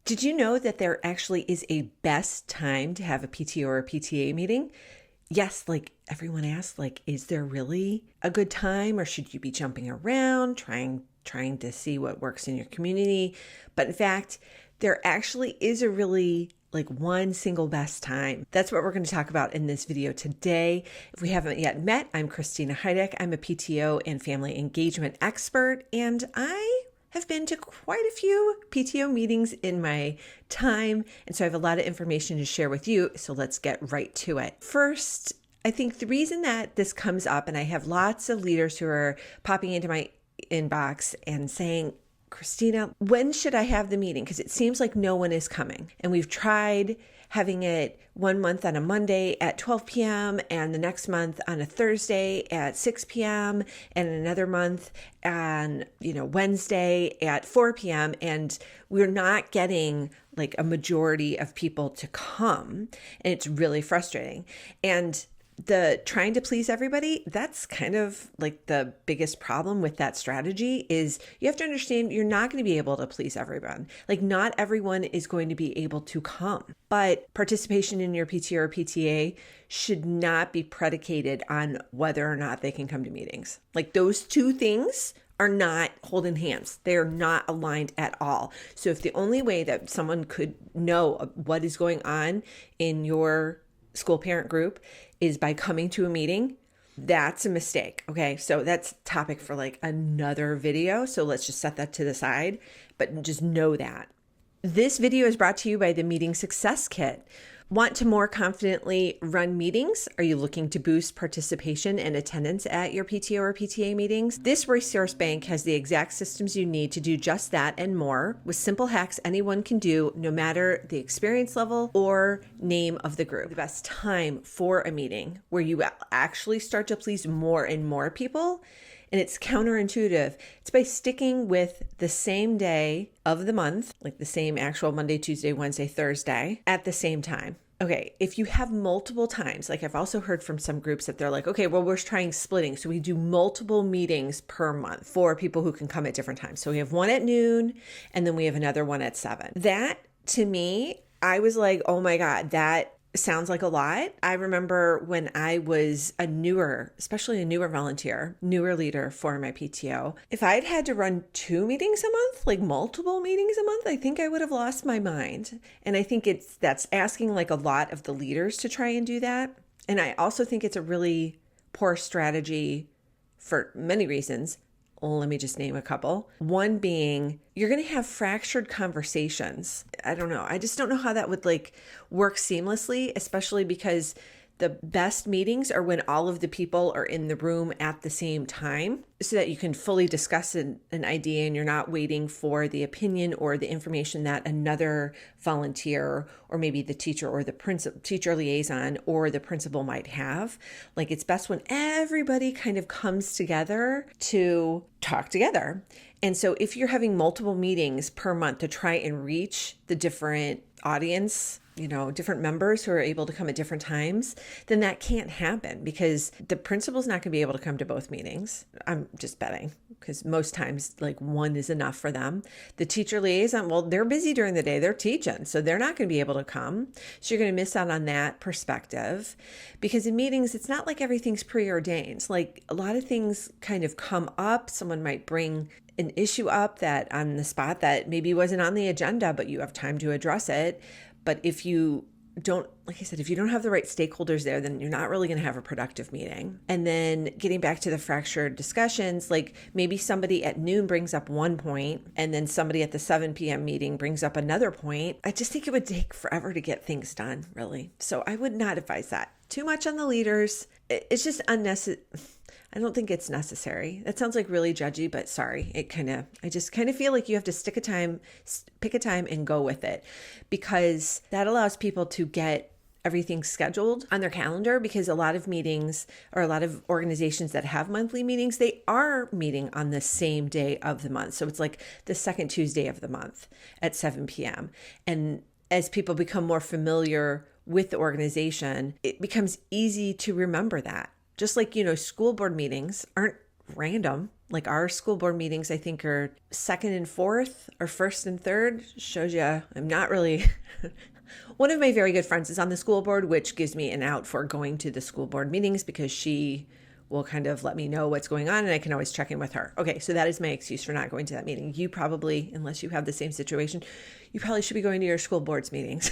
Did you know that there actually is a best time to have a PTO or a PTA meeting? Yes, like everyone asks, like, is there really a good time, or should you be jumping around trying to see what works in your community? But in fact, there actually is a really like one single best time. That's what we're going to talk about in this video today. If we haven't yet met, I'm Christina Heideck. I'm a PTO and family engagement expert, and I have been to quite a few PTO meetings in my time, and so I have a lot of information to share with you, so let's get right to it. First, I think the reason that this comes up, and I have lots of leaders who are popping into my inbox and saying, Christina, when should I have the meeting? Because it seems like no one is coming. And we've tried having it one month on a Monday at 12 p.m. and the next month on a Thursday at 6 p.m. and another month on, Wednesday at 4 p.m. And we're not getting like a majority of people to come. And it's really frustrating. And the trying to please everybody, that's kind of like the biggest problem with that strategy is you have to understand you're not going to be able to please everyone. Like not everyone is going to be able to come, but participation in your PTO or PTA should not be predicated on whether or not they can come to meetings. Like those two things are not holding hands. They are not aligned at all. So if the only way that someone could know what is going on in your school parent group is by coming to a meeting, that's a mistake. Okay. So that's a topic for like another video. So let's just set that to the side, but just know that. This video is brought to you by the Meeting Success Kit. Want to more confidently run meetings? Are you looking to boost participation and attendance at your PTO or PTA meetings? This resource bank has the exact systems you need to do just that and more with simple hacks anyone can do, no matter the experience level or name of the group. The best time for a meeting where you actually start to please more and more people, and it's counterintuitive. It's by sticking with the same day of the month, like the same actual Monday, Tuesday, Wednesday, Thursday at the same time. Okay, if you have multiple times, like I've also heard from some groups that they're like, okay, well, we're trying splitting. So we do multiple meetings per month for people who can come at different times. So we have one at noon and then we have another one at 7. That to me, I was like, oh my God, that sounds like a lot. I remember when I was especially a newer volunteer, newer leader for my PTO, if I'd had to run 2 meetings a month, like multiple meetings a month, I think I would have lost my mind. And I think that's asking like a lot of the leaders to try and do that. And I also think it's a really poor strategy for many reasons. Let me just name a couple. One being, you're going to have fractured conversations. I don't know. I just don't know how that would like work seamlessly, especially because the best meetings are when all of the people are in the room at the same time so that you can fully discuss an idea and you're not waiting for the opinion or the information that another volunteer or maybe the teacher or the teacher liaison or the principal might have. Like it's best when everybody kind of comes together to talk together. And so if you're having multiple meetings per month to try and reach the different audience, different members who are able to come at different times, then that can't happen because the principal's not going to be able to come to both meetings. I'm just betting because most times like one is enough for them. The teacher liaison, well, they're busy during the day. They're teaching, so they're not going to be able to come. So you're going to miss out on that perspective because in meetings, it's not like everything's preordained. Like a lot of things kind of come up. Someone might bring an issue up that on the spot that maybe wasn't on the agenda, but you have time to address it. But if you don't, like I said, if you don't have the right stakeholders there, then you're not really going to have a productive meeting. And then getting back to the fractured discussions, like maybe somebody at noon brings up one point and then somebody at the 7 p.m. meeting brings up another point. I just think it would take forever to get things done, really. So I would not advise that. Too much on the leaders. It's just unnecessary. I don't think it's necessary. That sounds like really judgy, but sorry. I just kind of feel like you have to pick a time and go with it because that allows people to get everything scheduled on their calendar because a lot of meetings or a lot of organizations that have monthly meetings, they are meeting on the same day of the month. So it's like the second Tuesday of the month at 7 p.m. And as people become more familiar with the organization, it becomes easy to remember that. Just like, school board meetings aren't random. Like our school board meetings, I think are second and fourth or first and third. Shows you I'm not really. One of my very good friends is on the school board, which gives me an out for going to the school board meetings because she will kind of let me know what's going on and I can always check in with her. Okay, so that is my excuse for not going to that meeting. You probably, unless you have the same situation, you probably should be going to your school board's meetings.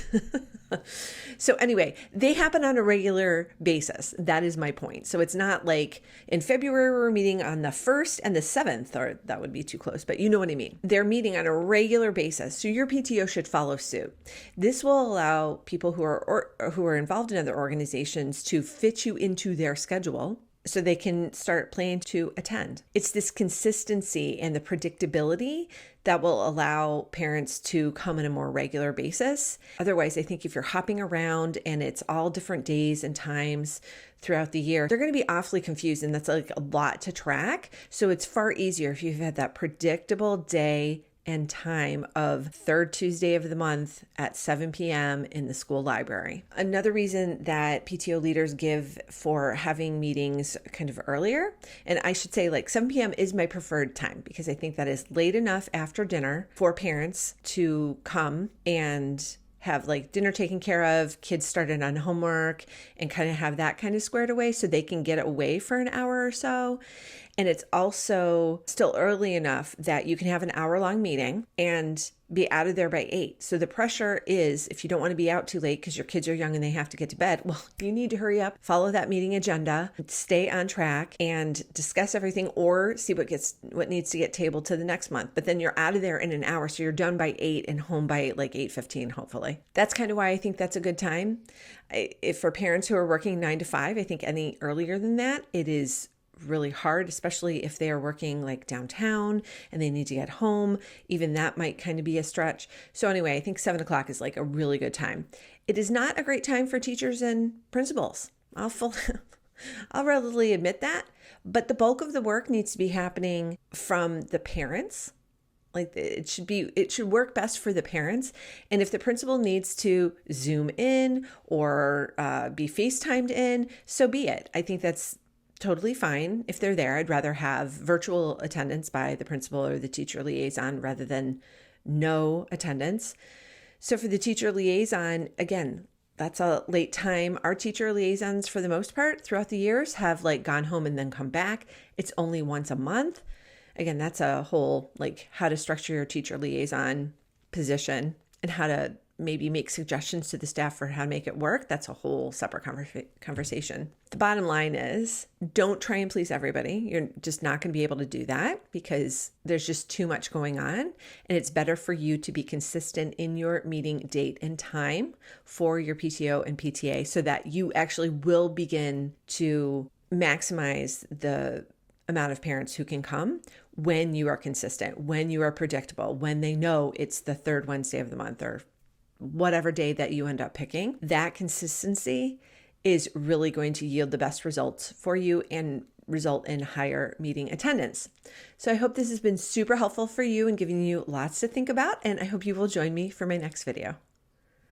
So anyway, they happen on a regular basis. That is my point. So it's not like in February we're meeting on the 1st and the 7th, or that would be too close, but you know what I mean. They're meeting on a regular basis. So your PTO should follow suit. This will allow people who are involved in other organizations to fit you into their schedule so they can start planning to attend. It's this consistency and the predictability that will allow parents to come on a more regular basis. Otherwise, I think if you're hopping around and it's all different days and times throughout the year, they're going to be awfully confused, and that's like a lot to track. So it's far easier if you've had that predictable day and time of third Tuesday of the month at 7 p.m. in the school library. Another reason that PTO leaders give for having meetings kind of earlier, and I should say like 7 p.m. is my preferred time because I think that is late enough after dinner for parents to come and have like dinner taken care of, kids started on homework, and kind of have that kind of squared away so they can get away for an hour or so. And it's also still early enough that you can have an hour-long meeting and be out of there by 8. So the pressure is, if you don't want to be out too late because your kids are young and they have to get to bed, well, you need to hurry up, follow that meeting agenda, stay on track, and discuss everything or see what needs to get tabled to the next month. But then you're out of there in an hour, so you're done by 8 and home by like 8:15, hopefully. That's kind of why I think that's a good time. If for parents who are working 9 to 5, I think any earlier than that, it is really hard, especially if they are working like downtown and they need to get home. Even that might kind of be a stretch. So anyway, I think 7 o'clock is like a really good time. It is not a great time for teachers and principals. I'll readily admit that, but the bulk of the work needs to be happening from the parents. Like it should work best for the parents. And if the principal needs to Zoom in or be FaceTimed in, so be it. I think that's totally fine if they're there. I'd rather have virtual attendance by the principal or the teacher liaison rather than no attendance. So for the teacher liaison, again, that's a late time. Our teacher liaisons, for the most part, throughout the years have like gone home and then come back. It's only once a month. Again, that's a whole like how to structure your teacher liaison position and how to maybe make suggestions to the staff for how to make it work. That's a whole separate conversation. The bottom line is don't try and please everybody. You're just not going to be able to do that because there's just too much going on. And it's better for you to be consistent in your meeting date and time for your PTO and PTA so that you actually will begin to maximize the amount of parents who can come when you are consistent, when you are predictable, when they know it's the third Wednesday of the month or whatever day that you end up picking. That consistency is really going to yield the best results for you and result in higher meeting attendance. So I hope this has been super helpful for you and giving you lots to think about, and I hope you will join me for my next video.